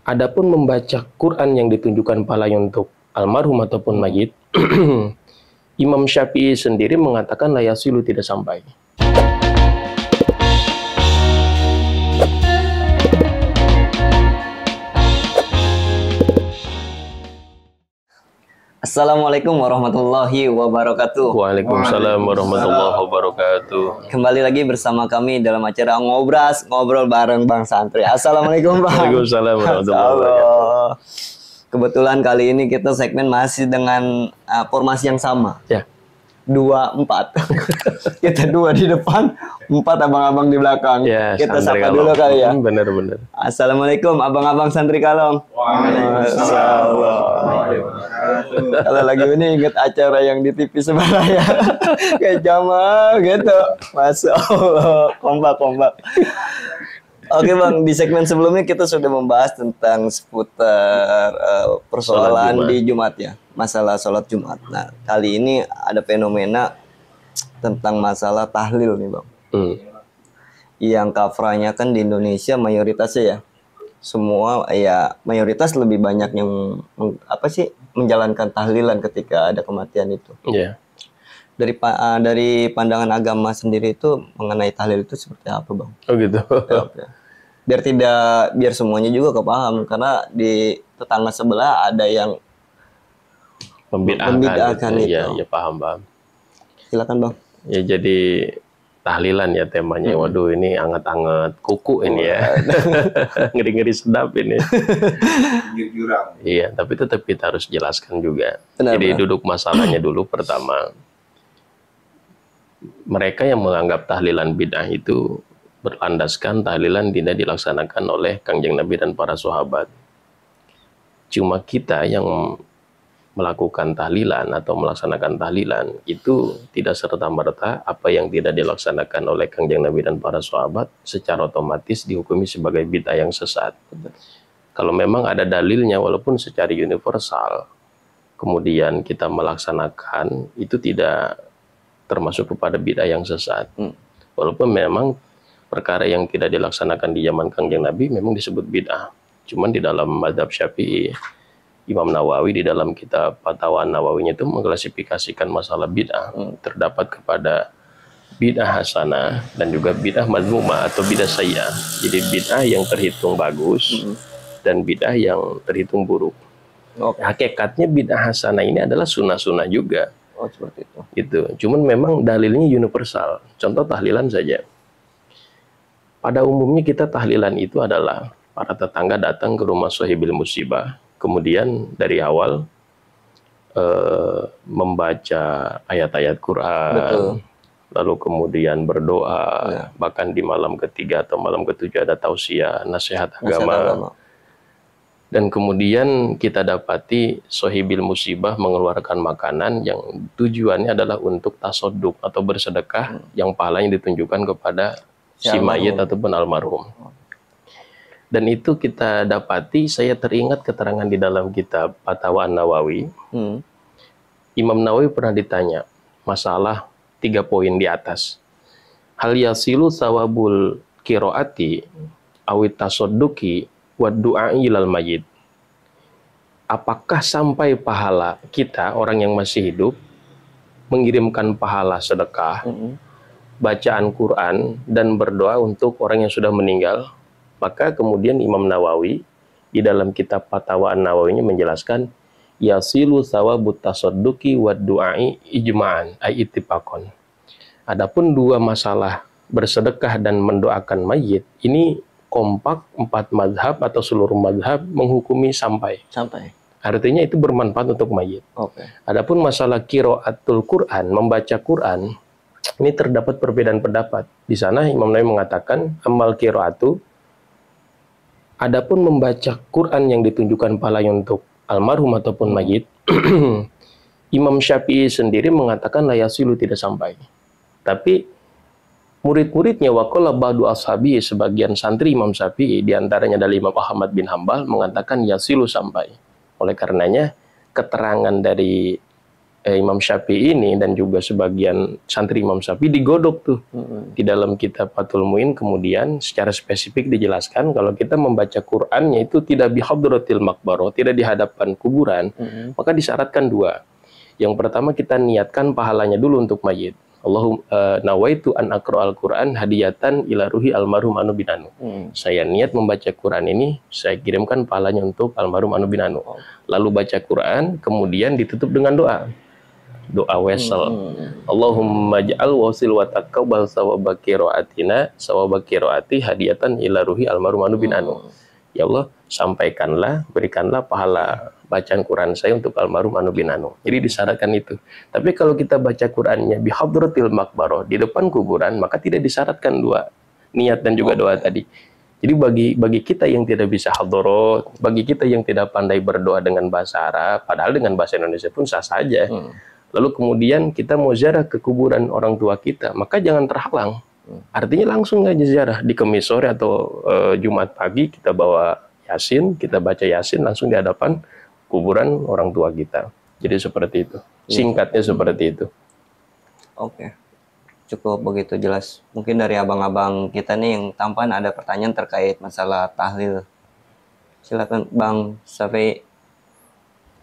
Adapun membaca Quran yang ditunjukkan pahalanya untuk almarhum ataupun mayit, Imam Syafi'i sendiri mengatakan la yasilu, tidak sampai. Assalamualaikum warahmatullahi wabarakatuh. Waalaikumsalam warahmatullahi wabarakatuh. Kembali lagi bersama kami dalam acara Ngobras, ngobrol bareng Bang Santri. Assalamualaikum Bang. Waalaikumsalam warahmatullahi wabarakatuh. Kebetulan kali ini kita segmen masih dengan formasi yang sama. Ya. 2-4. Kita 2 di depan, 4 abang-abang di belakang. Ya, kita Santri sapa Kalong dulu kali ya. Bener-bener. Assalamualaikum abang-abang Santri Kalong. Waalaikumsalam. Kalau lagi ini inget acara yang di TV sebelah ya. Kayak Jamal gitu. Masya Allah. Kompak. Oke Bang, di segmen sebelumnya kita sudah membahas tentang seputar persoalan di Jumat ya. Masalah sholat Jumat. Nah, kali ini ada fenomena tentang masalah tahlil nih Bang. Yang kafranya kan di Indonesia mayoritasnya ya. Semua ya mayoritas lebih banyak yang menjalankan tahlilan ketika ada kematian itu. Iya. Dari pandangan agama sendiri itu mengenai tahlil itu seperti apa Bang? Oh gitu. Biar semuanya juga kepaham, karena di tetangga sebelah ada yang membid'ahkan itu. Ya paham. Silakan Bang. Ya jadi tahlilan ya temanya. Waduh, ini anget-anget kuku ini ya. Ngeri-ngeri sedap ini. Iya, tapi tetap kita harus jelaskan juga. Jadi duduk masalahnya dulu. Pertama, mereka yang menganggap tahlilan bid'ah itu berlandaskan tahlilan tidak dilaksanakan oleh Kangjeng Nabi dan para sahabat. Cuma kita yang melakukan tahlilan atau melaksanakan tahlilan itu tidak serta-merta apa yang tidak dilaksanakan oleh Kangjeng Nabi dan para sahabat secara otomatis dihukumi sebagai bid'ah yang sesat. Kalau memang ada dalilnya walaupun secara universal, kemudian kita melaksanakan, itu tidak termasuk kepada bid'ah yang sesat. Walaupun memang perkara yang tidak dilaksanakan di zaman Kangjeng Nabi memang disebut bid'ah. Cuman di dalam mazhab Syafi'i, Imam Nawawi di dalam kitab Fatwa Nawawinya itu mengklasifikasikan masalah bid'ah. Terdapat kepada bid'ah hasanah dan juga bid'ah madmumah atau bid'ah sayyi'ah. Jadi bid'ah yang terhitung bagus dan bid'ah yang terhitung buruk. Hakikatnya bid'ah hasanah ini adalah sunnah-sunnah juga. Oh, seperti itu. Gitu. Cuman memang dalilnya universal. Contoh tahlilan saja. Pada umumnya kita tahlilan itu adalah para tetangga datang ke rumah sahibil musibah, kemudian dari awal membaca ayat-ayat Quran, lalu kemudian berdoa, bahkan di malam ketiga atau malam ketujuh ada tausiah, nasihat agama. Dan kemudian kita dapati sahibil musibah mengeluarkan makanan yang tujuannya adalah untuk tasoduk atau bersedekah, yang pahalanya ditunjukkan kepada si mayit ataupun almarhum. Dan itu kita dapati, saya teringat keterangan di dalam kitab Fatwa Nawawi. Imam Nawawi pernah ditanya masalah 3 poin di atas. Hal yasilu sawabul kiroati awit tasodduki wa du'ai ilal mayit. Apakah sampai pahala kita, orang yang masih hidup, mengirimkan pahala sedekah, bacaan Quran, dan berdoa untuk orang yang sudah meninggal? Maka kemudian Imam Nawawi di dalam kitab Fatwa Nawawinya menjelaskan yasilu sawabut tasadduqi wa du'ai ijma'an ay ittifaqan. Adapun 2 masalah bersedekah dan mendoakan mayit ini kompak 4 mazhab atau seluruh mazhab menghukumi sampai. Artinya itu bermanfaat untuk mayit. Adapun masalah qiraatul Quran, membaca Quran, ini terdapat perbedaan pendapat. Di sana Imam Nawawi mengatakan amal qiraatu, adapun membaca Quran yang ditunjukkan pahalanya untuk almarhum ataupun mayit, Imam Syafi'i sendiri mengatakan la yasilu, tidak sampai. Tapi murid-muridnya waqala ba'du ashabi, sebagian santri Imam Syafi'i diantaranya adalah Imam Ahmad bin Hambal mengatakan yasilu, sampai. Oleh karenanya keterangan dari Imam Syafi'i ini dan juga sebagian santri Imam Syafi'i digodok tuh di dalam kitab Fathul Muin. Kemudian secara spesifik dijelaskan kalau kita membaca Qur'annya itu tidak bihadratil maqbarah, tidak di hadapan kuburan, maka disyaratkan dua. Yang pertama kita niatkan pahalanya dulu untuk mayit. Allahumma nawaitu an aqra'al Qur'an hadiyatan ila ruhi almarhum Anu Binanu. Saya niat membaca Quran ini, saya kirimkan pahalanya untuk almarhum Anu Binanu. Lalu baca Quran, kemudian ditutup dengan doa. Doa wesel. Allahumma ja'al wasil wa taqabbal sawaba qiraatina sawaba qiraati hadiyatan ila ruhi almarhum Anu Binanu. Ya Allah, sampaikanlah, berikanlah pahala bacaan Quran saya untuk almarhum Anu Binanu. Jadi disyaratkan itu. Tapi kalau kita baca Qurannya bihadratil maqbarah, di depan kuburan, maka tidak disyaratkan dua niat dan juga doa tadi. Jadi bagi kita yang tidak bisa hadroh, bagi kita yang tidak pandai berdoa dengan bahasa Arab, padahal dengan bahasa Indonesia pun sah saja. Lalu kemudian kita mau ziarah ke kuburan orang tua kita, maka jangan terhalang. Artinya langsung aja ziarah di Kemis sore atau Jumat pagi kita bawa Yasin, kita baca Yasin langsung di hadapan kuburan orang tua kita. Jadi seperti itu. Singkatnya seperti itu. Oke. Cukup begitu jelas. Mungkin dari abang-abang kita nih yang tampan ada pertanyaan terkait masalah tahlil. Silakan Bang Syafi'i.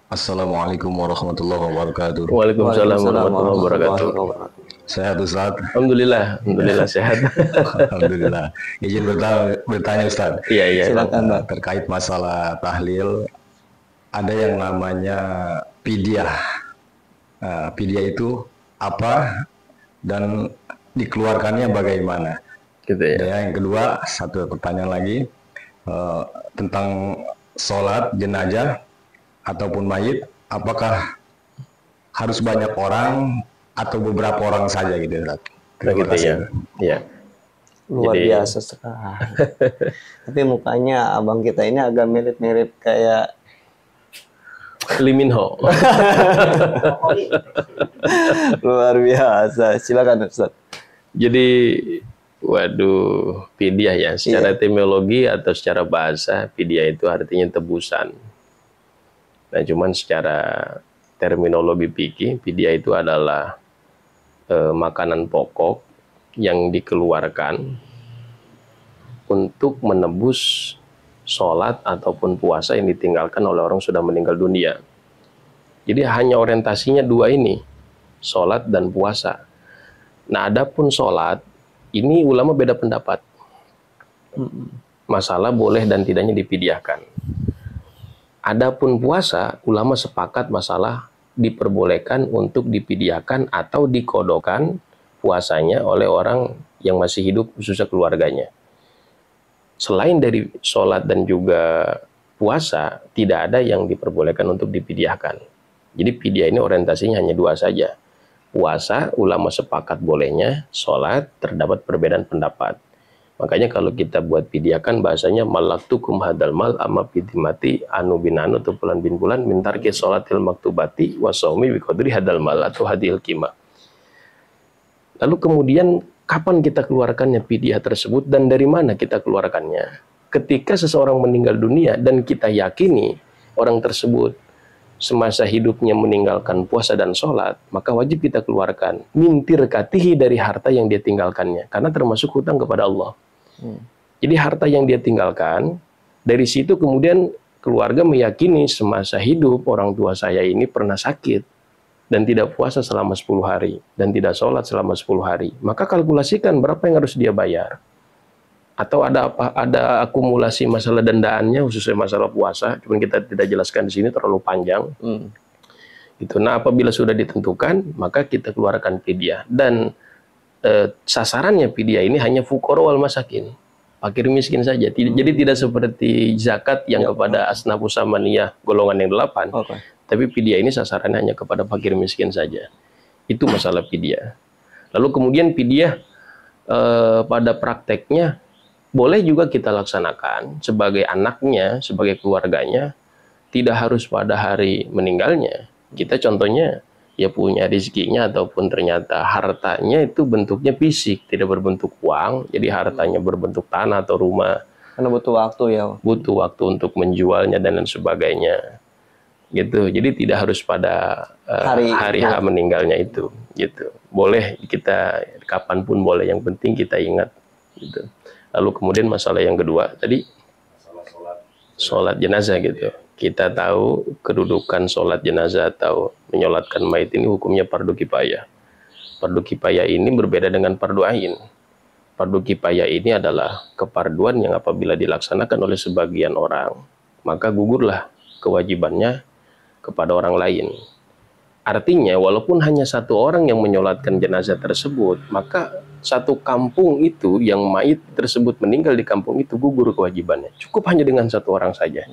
Assalamualaikum warahmatullahi wabarakatuh. Waalaikumsalam warahmatullahi wabarakatuh. Sehat Ustaz? Alhamdulillah sehat. Alhamdulillah. Izin bertanya Ustaz. Iya. Silakan Bang. Terkait masalah tahlil, ada yang namanya pidyah. Pidyah itu apa dan dikeluarkannya bagaimana? Gitu ya. Yang kedua, satu pertanyaan lagi tentang sholat jenazah ataupun mayit, apakah harus banyak orang atau beberapa orang saja gitu Ustaz? Terima kasih. Ya. Luar biasa sekali. Tapi mukanya abang kita ini agak mirip-mirip kayak Lee Min Ho. luar biasa. Silakan Ustaz. Jadi, waduh, pidyah ya. Secara etimologi atau secara bahasa, pidyah itu artinya tebusan. Nah, cuman secara terminologi fikih, pidyah itu adalah makanan pokok yang dikeluarkan untuk menebus sholat ataupun puasa yang ditinggalkan oleh orang sudah meninggal dunia. Jadi hanya orientasinya dua ini, sholat dan puasa. Nah, adapun sholat, ini ulama beda pendapat. Masalah boleh dan tidaknya dipidyahkan. Adapun puasa, ulama sepakat masalah diperbolehkan untuk dipidyahkan atau dikodokan puasanya oleh orang yang masih hidup, khususnya keluarganya. Selain dari sholat dan juga puasa, tidak ada yang diperbolehkan untuk dipidyahkan. Jadi pidyah ini orientasinya hanya dua saja. Puasa, ulama sepakat bolehnya. Sholat, terdapat perbedaan pendapat. Makanya kalau kita buat pidyahkan bahasanya malaktukum hadal mal amma pidimati Anu Binanu atau bulan bin bulan mintarki sholatil maktubati wasaumi biqadri hadal mal atau hadil kima. Lalu kemudian kapan kita keluarkannya pidyah tersebut dan dari mana kita keluarkannya? Ketika seseorang meninggal dunia dan kita yakini orang tersebut semasa hidupnya meninggalkan puasa dan sholat, maka wajib kita keluarkan mintir katihi dari harta yang dia tinggalkannya, karena termasuk hutang kepada Allah. Jadi harta yang dia tinggalkan, dari situ kemudian keluarga meyakini semasa hidup orang tua saya ini pernah sakit dan tidak puasa selama 10 hari dan tidak sholat selama 10 hari, maka kalkulasikan berapa yang harus dia bayar. Atau ada akumulasi masalah dendaannya, khususnya masalah puasa, cuman kita tidak jelaskan di sini terlalu panjang. Gitu. Nah, apabila sudah ditentukan, maka kita keluarkan fidyah. Dan sasarannya fidyah ini hanya fuqara wal masakin, fakir miskin saja. Jadi tidak seperti zakat yang kepada asnafus samaniyah golongan yang 8. Tapi fidyah ini sasarannya hanya kepada fakir miskin saja. Itu masalah fidyah. Lalu kemudian fidyah pada prakteknya boleh juga kita laksanakan sebagai anaknya, sebagai keluarganya, tidak harus pada hari meninggalnya. Kita contohnya ya punya rezekinya ataupun ternyata hartanya itu bentuknya fisik, tidak berbentuk uang, jadi hartanya berbentuk tanah atau rumah. Karena butuh waktu ya. Butuh waktu untuk menjualnya dan lain sebagainya. gitu. Jadi tidak harus pada hari H meninggalnya itu, gitu. Boleh kita kapanpun boleh, yang penting kita ingat, gitu. Lalu kemudian masalah yang kedua tadi, sholat jenazah gitu. Kita tahu kedudukan sholat jenazah atau menyolatkan mayit ini hukumnya fardu kifayah. Fardu kifayah ini berbeda dengan fardu ain. Fardu kifayah ini adalah kefarduan yang apabila dilaksanakan oleh sebagian orang, maka gugurlah kewajibannya kepada orang lain. Artinya walaupun hanya satu orang yang menyolatkan jenazah tersebut, maka satu kampung itu yang mayit tersebut meninggal di kampung itu gugur kewajibannya. Cukup hanya dengan satu orang saja.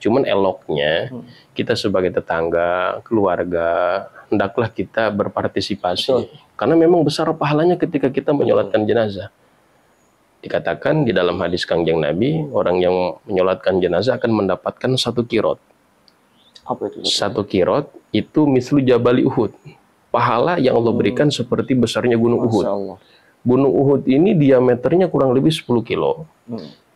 Cuman eloknya kita sebagai tetangga, keluarga, hendaklah kita berpartisipasi. Karena memang besar pahalanya ketika kita menyolatkan jenazah. Dikatakan di dalam hadis Kangjeng Nabi, orang yang menyolatkan jenazah akan mendapatkan 1 kirot. Apa itu? 1 kirot itu mislu Jabali Uhud. Pahala yang Allah berikan seperti besarnya Gunung Uhud. Gunung Uhud ini diameternya kurang lebih 10 kilo.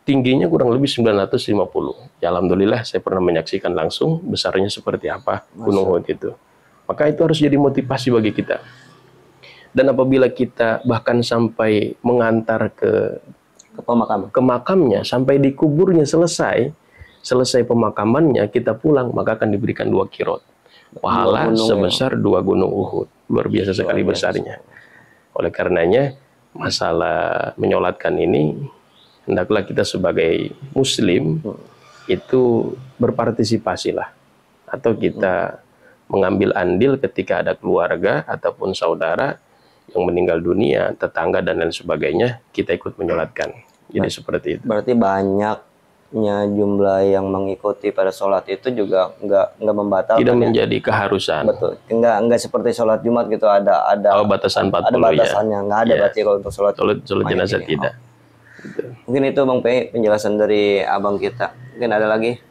Tingginya kurang lebih 950. Ya alhamdulillah saya pernah menyaksikan langsung besarnya seperti apa Gunung Uhud itu. Maka itu harus jadi motivasi bagi kita. Dan apabila kita bahkan sampai mengantar ke makamnya, sampai di kuburnya selesai pemakamannya, kita pulang, maka akan diberikan 2 kirot. Pahala sebesar 2 gunung Uhud. Luar biasa sekali besarnya. Oleh karenanya, masalah menyolatkan ini, hendaklah kita sebagai muslim itu berpartisipasilah. Atau kita mengambil andil ketika ada keluarga ataupun saudara yang meninggal dunia, tetangga dan lain sebagainya, kita ikut menyolatkan. Jadi seperti itu. Berarti banyaknya jumlah yang mengikuti pada sholat itu juga nggak membatalkan. Tidak menjadi keharusan. Betul. Nggak seperti sholat Jumat gitu, ada batasan 40 ada batasannya. Nggak ada berarti kalau untuk sholat jenazah ini. tidak. Gitu. Mungkin itu Bang Pei penjelasan dari abang kita. Mungkin ada lagi.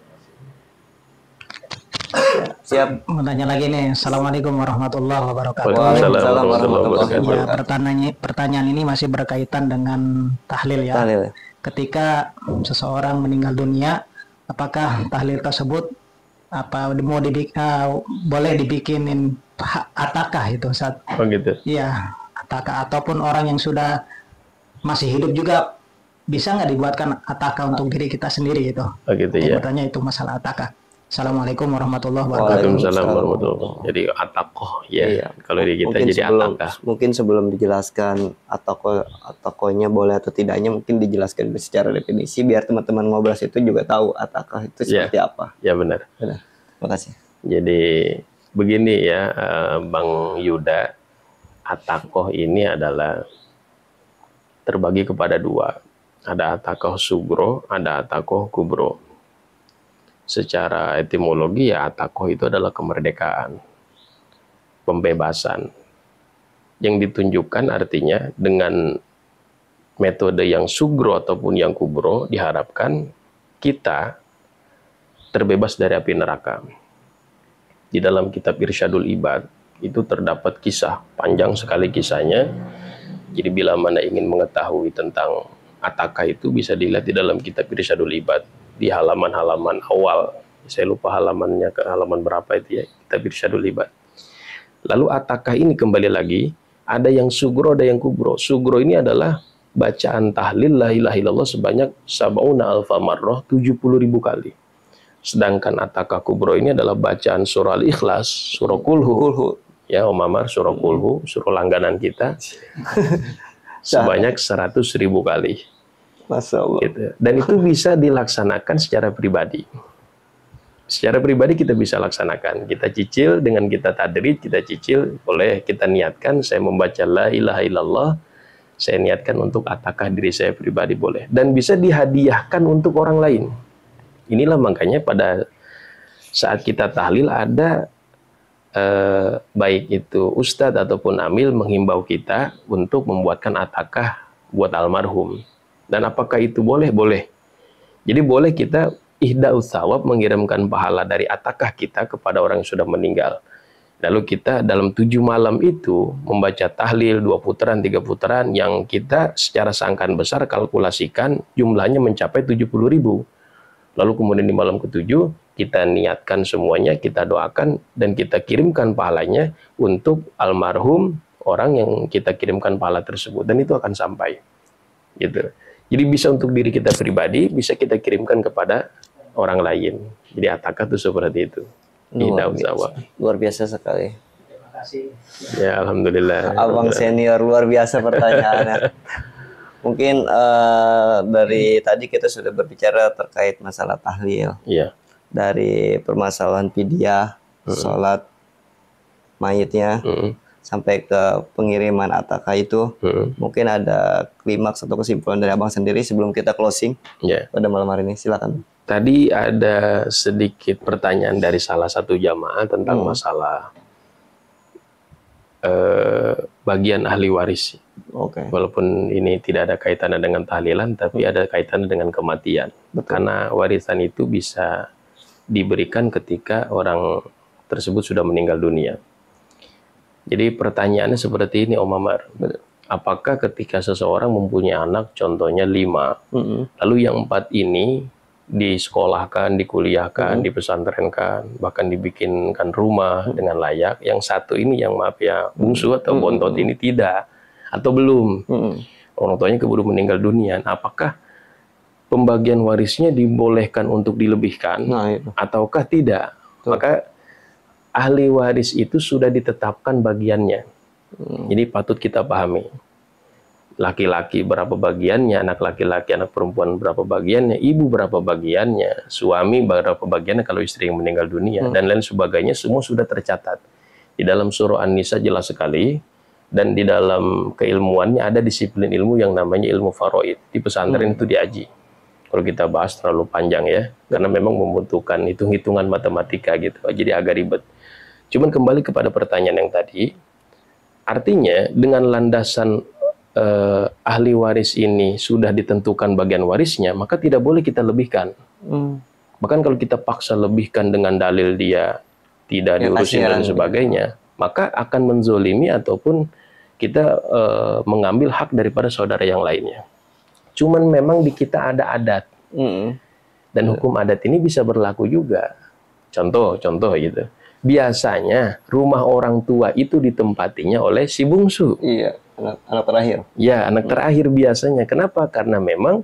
Siap. Mau tanya lagi nih. Assalamualaikum warahmatullahi wabarakatuh. Waalaikumsalam warahmatullahi Ya, pertanyaan ini masih berkaitan dengan tahlil ya. Tahlil. Ketika seseorang meninggal dunia, apakah tahlil tersebut boleh dibikinin atakah itu saat? Oh gitu. Iya, atakah, ataupun orang yang sudah masih hidup juga bisa nggak dibuatkan atakah untuk diri kita sendiri gitu? Oh gitu ya. Bertanya itu masalah atakah. Assalamualaikum warahmatullahi wabarakatuh. Waalaikumsalam warahmatullahi wabarakatuh. Jadi atakoh ya. Iya. Kalau di kita Mungkin jadi atakah. Mungkin sebelum dijelaskan atakohnya boleh atau tidaknya, mungkin dijelaskan secara definisi biar teman-teman ngobrol itu juga tahu atakah itu seperti apa. Ya benar. Benar. Terima kasih. Jadi begini ya, Bang Yuda, atakoh ini adalah terbagi kepada 2. Ada atakoh sugro, ada atakoh kubro. Secara etimologi ya atakoh itu adalah kemerdekaan, pembebasan. Yang ditunjukkan artinya dengan metode yang sugro ataupun yang kubro, diharapkan kita terbebas dari api neraka. Di dalam kitab Irsyadul Ibad itu terdapat kisah, panjang sekali kisahnya. Jadi bila mana ingin mengetahui tentang atakah itu bisa dilihat di dalam kitab Irsyadul Ibad. Di halaman-halaman awal, saya lupa halamannya ke halaman berapa itu ya, kitab Irsyadul Ibad. Lalu atakah ini kembali lagi, ada yang sugro, ada yang kubro. Sugro ini adalah bacaan tahlil la ilaha illallah sebanyak sab'una alfa marrah, 70.000 kali. Sedangkan atakah kubro ini adalah bacaan surah Al-Ikhlas, surah Kulhu. Ya, Om Amar, surah Kulhu, surah langganan kita. Sebanyak 100.000 kali. Masya Allah. Gitu. Dan itu bisa dilaksanakan secara pribadi. Secara pribadi kita bisa laksanakan. Kita cicil dengan kita tadrid, kita cicil, boleh kita niatkan, saya membaca la ilaha illallah, saya niatkan untuk atakah diri saya pribadi, boleh. Dan bisa dihadiahkan untuk orang lain. Inilah makanya pada saat kita tahlil ada baik itu ustadz ataupun amil menghimbau kita untuk membuatkan atakah buat almarhum. Dan apakah itu boleh? Boleh. Jadi boleh kita ihda'us thawab, mengirimkan pahala dari atakah kita kepada orang yang sudah meninggal. Lalu kita dalam 7 malam itu membaca tahlil 2 putaran, 3 putaran yang kita secara sangkaan besar kalkulasikan jumlahnya mencapai 70.000. Lalu kemudian di malam ke-7 kita niatkan semuanya, kita doakan dan kita kirimkan pahalanya untuk almarhum orang yang kita kirimkan pahala tersebut, dan itu akan sampai gitu. Jadi bisa untuk diri kita pribadi, bisa kita kirimkan kepada orang lain. Jadi atakah itu seperti itu di daun sawah. Luar biasa sekali. Terima kasih. Ya alhamdulillah. Abang senior luar biasa pertanyaannya. Mungkin dari tadi kita sudah berbicara terkait masalah tahlil. Iya. Dari permasalahan fidyah, sholat mayitnya, sampai ke pengiriman atakah itu. Mungkin ada klimaks atau kesimpulan dari abang sendiri sebelum kita closing pada malam hari ini. Silakan. Tadi ada sedikit pertanyaan dari salah satu jamaah tentang masalah bagian ahli waris. Walaupun ini tidak ada kaitannya dengan tahlilan, tapi ada kaitannya dengan kematian. Karena warisan itu bisa diberikan ketika orang tersebut sudah meninggal dunia. Jadi pertanyaannya seperti ini, Om Amar. Apakah ketika seseorang mempunyai anak, contohnya 5, lalu yang 4 ini disekolahkan, dikuliahkan, dipesantrenkan, bahkan dibikinkan rumah dengan layak, yang satu ini yang maaf ya bungsu atau bontot ini tidak, atau belum, orang tuanya keburu meninggal dunia, apakah pembagian warisnya dibolehkan untuk dilebihkan ataukah tidak? Maka ahli waris itu sudah ditetapkan bagiannya. Jadi patut kita pahami. Laki-laki berapa bagiannya, anak laki-laki, anak perempuan berapa bagiannya, ibu berapa bagiannya, suami berapa bagiannya kalau istri yang meninggal dunia, dan lain sebagainya, semua sudah tercatat. Di dalam surah An-Nisa jelas sekali, dan di dalam keilmuannya ada disiplin ilmu yang namanya ilmu faraid. Di pesantren itu diaji. Kalau kita bahas terlalu panjang ya, karena memang membutuhkan hitung-hitungan matematika gitu, jadi agak ribet. Cuman kembali kepada pertanyaan yang tadi, artinya dengan landasan ahli waris ini sudah ditentukan bagian warisnya, maka tidak boleh kita lebihkan. Bahkan kalau kita paksa lebihkan dengan dalil dia tidak diurusin dan sebagainya, maka akan menzolimi ataupun kita mengambil hak daripada saudara yang lainnya. Cuman memang di kita ada adat, dan hukum adat ini bisa berlaku juga. Contoh gitu. Biasanya rumah orang tua itu ditempatinya oleh si bungsu. Iya. Anak terakhir. Ya, anak terakhir biasanya. Kenapa? Karena memang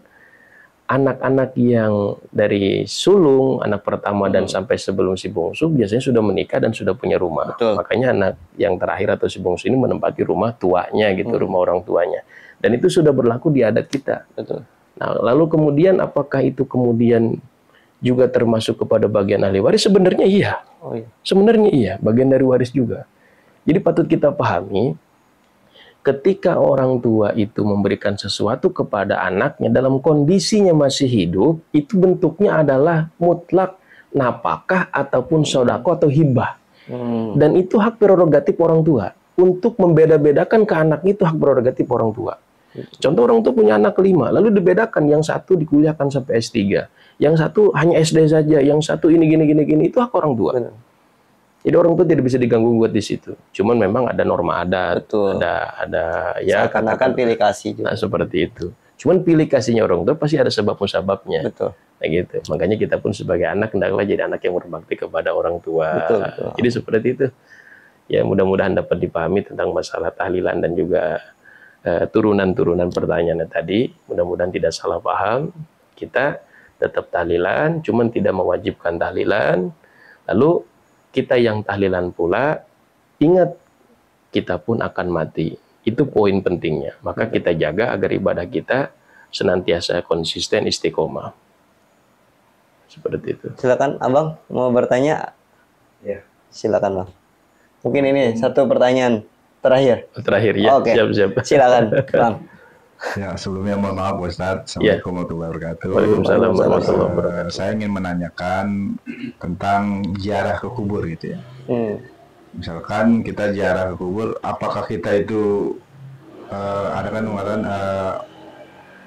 anak-anak yang dari sulung, anak pertama dan sampai sebelum si bungsu biasanya sudah menikah dan sudah punya rumah. Makanya anak yang terakhir atau si bungsu ini menempati rumah tuanya gitu, rumah orang tuanya. Dan itu sudah berlaku di adat kita. Nah, lalu kemudian apakah itu kemudian juga termasuk kepada bagian ahli waris? Sebenarnya iya. Sebenarnya iya, bagian dari waris juga. Jadi patut kita pahami, ketika orang tua itu memberikan sesuatu kepada anaknya dalam kondisinya masih hidup, itu bentuknya adalah mutlak napakah ataupun sodako atau hibah. Dan itu hak prerogatif orang tua. Untuk membeda-bedakan ke anak itu hak prerogatif orang tua. Contoh orang tua punya anak 5, lalu dibedakan, yang satu dikuliahkan sampai S3, yang satu hanya SD saja, yang satu ini gini, itu hak orang tua. Jadi orang tua tidak bisa diganggu buat di situ. Cuman memang ada norma adat, ada ya seakan-akan pilih kasih juga. Nah, seperti itu. Cuman pilih kasihnya orang tua pasti ada sebab musababnya. Nah, gitu. Makanya kita pun sebagai anak hendaklah jadi anak yang berbakti kepada orang tua. Jadi seperti itu. Ya mudah-mudahan dapat dipahami tentang masalah tahlilan dan juga turunan-turunan pertanyaannya tadi. Mudah-mudahan tidak salah paham. Kita tetap tahlilan, cuman tidak mewajibkan tahlilan. Lalu kita yang tahlilan pula, ingat kita pun akan mati. Itu poin pentingnya. Maka kita jaga agar ibadah kita senantiasa konsisten, istiqomah. Seperti itu. Silakan Abang, mau bertanya? Ya. Silakan Bang. Mungkin ini satu pertanyaan terakhir. Terakhir ya. Siap-siap. Silakan Bang. Ya, sebelumnya mohon maaf Ustadz. Assalamualaikum warahmatullahi wabarakatuh. Waalaikumsalam warahmatullahi wabarakatuh. Saya ingin menanyakan tentang ziarah ke kubur gitu ya. Misalkan kita ziarah ke kubur, apakah kita itu ada kan mengatakan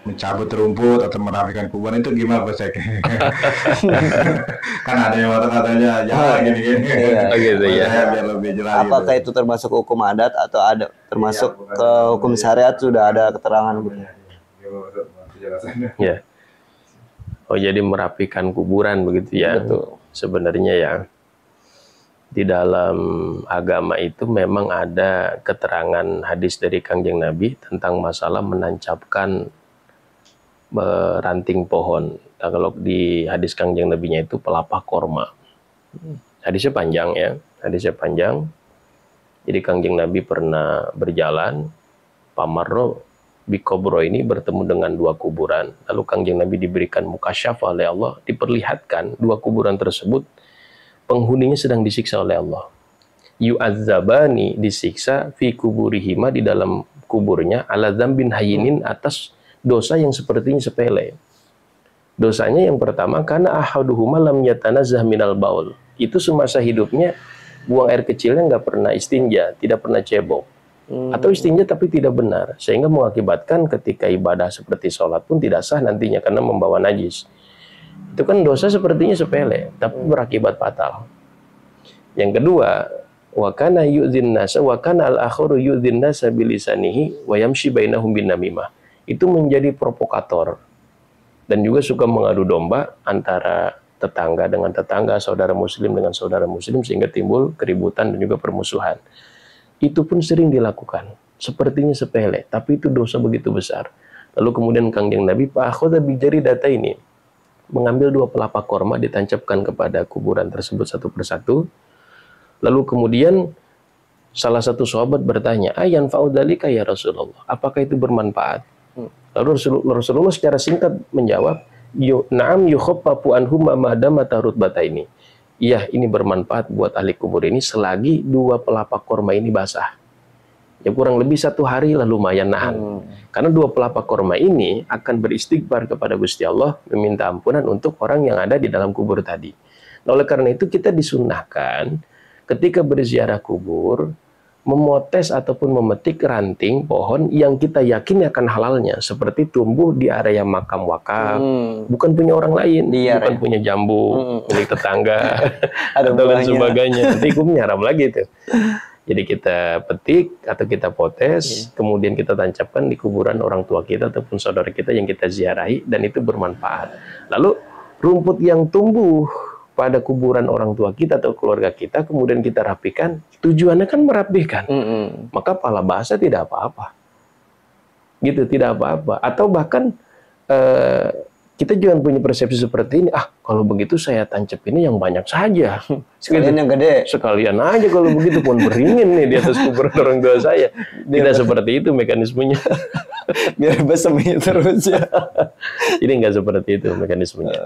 mencabut rumput atau merapikan kuburan, itu gimana Pak Cek? Kan ada yang katanya jangan gini-gini. Gitu ya. Biar lebih jelas. Apakah itu termasuk hukum adat atau ada termasuk ke hukum syariat, sudah ada keterangan gitu? Ya. Oh, jadi merapikan kuburan begitu ya. Betul. sebenarnya ya, di dalam agama itu memang ada keterangan hadis dari Kangjeng Nabi tentang masalah menancapkan ranting pohon. Nah, kalau di hadis Kangjeng Nabinya itu pelapa korma. Hadisnya panjang ya, hadisnya panjang. Jadi Kangjeng Nabi pernah berjalan, pamarro bikobro ini bertemu dengan dua kuburan. Lalu Kangjeng Nabi diberikan mukasyafah oleh Allah, diperlihatkan dua kuburan tersebut penghuninya sedang disiksa oleh Allah. Yu'adzabani, disiksa fi kuburihima, di dalam kuburnya, ala dzambin hayinin, atas dosa yang sepertinya sepele. Dosanya yang pertama, karena ahaduhuma lam yatanazzah minal baul. Itu semasa hidupnya buang air kecilnya nggak pernah istinja, tidak pernah cebok. Atau istinja tapi tidak benar, sehingga mengakibatkan ketika ibadah seperti sholat pun tidak sah nantinya karena membawa najis. Itu kan dosa sepertinya sepele, tapi berakibat fatal. Yang kedua, wa kana yu'dzin nasa wa kana al-akharu yu'dzin nasa bilisanihi wa yamshi bainahum bin namimah. Itu menjadi provokator dan juga suka mengadu domba antara tetangga dengan tetangga, saudara muslim dengan saudara muslim, sehingga timbul keributan dan juga permusuhan. Itu pun sering dilakukan. Sepertinya sepele, tapi itu dosa begitu besar. Lalu kemudian Kangjeng Nabi fa'akhadha bijari data ini, mengambil dua pelapa korma, ditancapkan kepada kuburan tersebut satu persatu. Lalu kemudian salah satu sahabat bertanya, ayan fa'udhalika ya Rasulullah, apakah itu bermanfaat? Lalu Rasulullah secara singkat menjawab, na'am yukhaffafu anhum ma'adamata rutbata ini. Iya, ini bermanfaat buat ahli kubur ini selagi dua pelapa korma ini basah. Ya kurang lebih 1 hari lah lumayan nahan. Karena dua pelapa korma ini akan beristighfar kepada Gusti Allah, meminta ampunan untuk orang yang ada di dalam kubur tadi. Nah, oleh karena itu kita disunahkan ketika berziarah kubur, memotes ataupun memetik ranting pohon yang kita yakin akan halalnya, seperti tumbuh di area makam wakaf, bukan punya orang lain, bukan punya jambu, milik tetangga, atau dan sebagainya. Nanti hukumnya haram lagi tuh. Jadi kita petik atau kita potes, kemudian kita tancapkan di kuburan orang tua kita ataupun saudara kita yang kita ziarahi, dan itu bermanfaat. Lalu rumput yang tumbuh pada kuburan orang tua kita atau keluarga kita, kemudian kita rapikan, tujuannya kan merapihkan. Maka pahala bahasa tidak apa-apa. Gitu, tidak apa-apa. Atau bahkan kita jangan punya persepsi seperti ini, kalau begitu saya tancap ini yang banyak saja. Sekalian yang gede. Sekalian aja kalau begitu, pun beringin nih di atas kuburan orang tua saya. Tidak seperti itu mekanismenya. Biar bersemi terus ya. Jadi nggak seperti itu mekanismenya.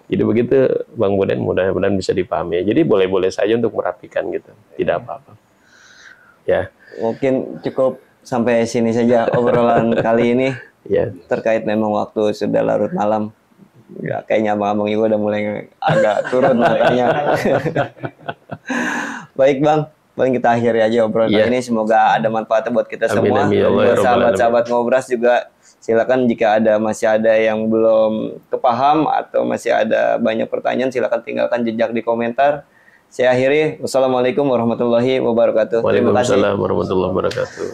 Jadi begitu Bang Boden, mudah-mudahan bisa dipahami. Jadi boleh-boleh saja untuk merapikan gitu. Tidak apa-apa. Ya. Mungkin cukup sampai sini saja obrolan kali ini. Ya. Terkait memang waktu sudah larut malam. Ya, kayaknya abang-abang juga udah mulai agak turun kayaknya. Baik Bang, paling kita akhiri aja obrolan ini. Semoga ada manfaatnya buat kita semua. Buat sahabat-sahabat Ngobras juga, silakan jika masih ada yang belum kepaham atau masih ada banyak pertanyaan, silakan tinggalkan jejak di komentar. Saya akhiri. Wassalamualaikum warahmatullahi wabarakatuh. Waalaikumsalam warahmatullahi wabarakatuh.